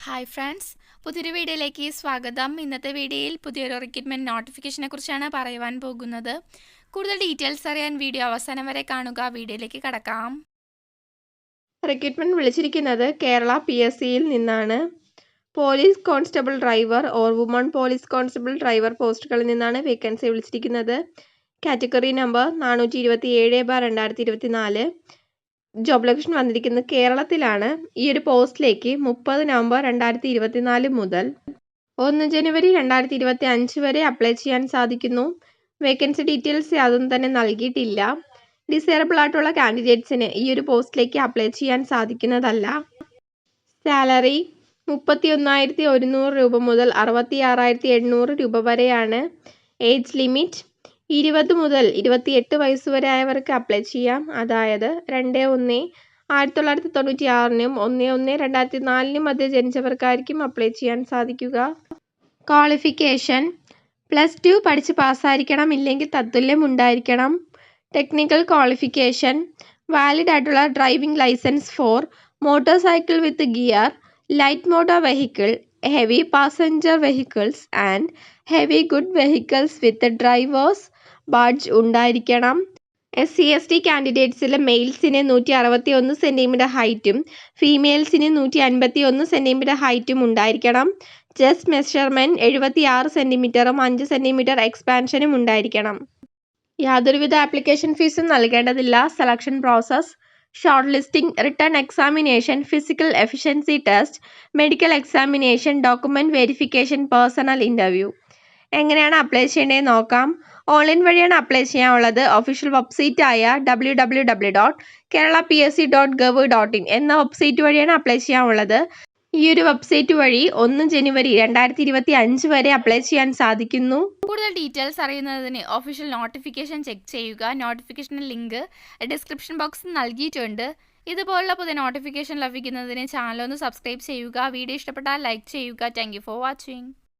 Hi friends, പുതിയൊരു വീഡിയോയിലേക്ക് സ്വാഗതം. ഇന്നത്തെ വീഡിയോയിൽ പുതിയൊരു റിക്രൂട്ട്മെൻറ്റ് നോട്ടിഫിക്കേഷനെ കുറിച്ചാണ് പറയുവാൻ പോകുന്നത്. കൂടുതൽ ഡീറ്റെയിൽസ് അറിയാൻ വീഡിയോ അവസാനം വരെ കാണുക. വീഡിയോയിലേക്ക് കടക്കാം. റിക്രൂട്ട്മെൻറ്റ് വിളിച്ചിരിക്കുന്നത് കേരള PSCയിൽ നിന്നാണ്. Police constable driver or woman police constable driver പോസ്റ്റുകളിൽ നിന്നാണ് വേക്കൻസി വിളിച്ചിരിക്കുന്നത്. Category number 427/2024. ജോബ് ലൊക്കേഷൻ വന്നിരിക്കുന്നത് കേരളത്തിലാണ്. ഈ ഒരു പോസ്റ്റിലേക്ക് 30 നവംബർ 2024 മുതൽ 1 ജനുവരി 2025 വരെ അപ്ലൈ ചെയ്യാൻ സാധിക്കുന്നു. വേക്കൻസി ഡീറ്റെയിൽസ് യാതൊന്നും തന്നെ നൽകിയിട്ടില്ല. ഡിസേറബിൾ ആയിട്ടുള്ള കാൻഡിഡേറ്റ്സിന് ഈ ഒരു പോസ്റ്റിലേക്ക് അപ്ലൈ ചെയ്യാൻ സാധിക്കുന്നതല്ല. സാലറി 31,100 രൂപ മുതൽ 66,800 രൂപ വരെയാണ്. ഏജ് ലിമിറ്റ് 20 മുതൽ 28 വയസ്സ് വരെ ആയവർക്ക് അപ്ലൈ ചെയ്യാം. അതായത് 2/1/1996 1/1/2004 മധ്യ ജനിച്ചവർക്കായിരിക്കും അപ്ലൈ ചെയ്യാൻ സാധിക്കുക. ക്വാളിഫിക്കേഷൻ +2 പഠിച്ച് പാസ്സായിരിക്കണം, ഇല്ലെങ്കിൽ തത്തുല്യം ഉണ്ടായിരിക്കണം. ടെക്നിക്കൽ ക്വാളിഫിക്കേഷൻ വാലിഡ് ആയിട്ടുള്ള driving licence for motorcycle with gear, light motor vehicle, heavy passenger vehicles and heavy good vehicles with driver's badge ഉണ്ടായിരിക്കണം. SC/ST കാൻഡിഡേറ്റ്സിൽ മെയിൽസിന് 161 സെൻറ്റിമീറ്റർ ഹൈറ്റും ഫീമെയിൽസിന് 151 സെൻറ്റിമീറ്റർ ഹൈറ്റും ഉണ്ടായിരിക്കണം. ചെസ്റ്റ് മെഷർമെൻറ്റ് 76 സെൻറ്റിമീറ്ററും 5 സെൻറ്റിമീറ്റർ എക്സ്പാൻഷനും ഉണ്ടായിരിക്കണം. യാതൊരുവിധ ആപ്ലിക്കേഷൻ ഫീസും നൽകേണ്ടതില്ല. Selection process short listing, written examination, physical efficiency test, medical examination, document verification, personal interview. എങ്ങനെയാണ് apply ചെയ്യേണ്ടതെന്ന് നോക്കാം. ഓൺലൈൻ വഴിയാണ് അപ്ലൈ ചെയ്യാനുള്ളത്. ഒഫീഷ്യൽ വെബ്സൈറ്റായ www.keralapsc.gov.in എന്ന വെബ്സൈറ്റ് വഴിയാണ് അപ്ലൈ ചെയ്യാനുള്ളത്. ഈ ഒരു വെബ്സൈറ്റ് വഴി 1 ജനുവരി 2025 വരെ അപ്ലൈ ചെയ്യാൻ സാധിക്കുന്നു. കൂടുതൽ ഡീറ്റെയിൽസ് അറിയുന്നതിന് ഒഫീഷ്യൽ നോട്ടിഫിക്കേഷൻ ചെക്ക് ചെയ്യുക. നോട്ടിഫിക്കേഷൻ ലിങ്ക് ഡിസ്ക്രിപ്ഷൻ ബോക്സിൽ നൽകിയിട്ടുണ്ട്. ഇതുപോലുള്ള പുതിയ നോട്ടിഫിക്കേഷൻ ലഭിക്കുന്നതിന് ചാനൽ ഒന്ന് സബ്സ്ക്രൈബ് ചെയ്യുക. വീഡിയോ ഇഷ്ടപ്പെട്ടാൽ ലൈക്ക് ചെയ്യുക. Thank you for watching.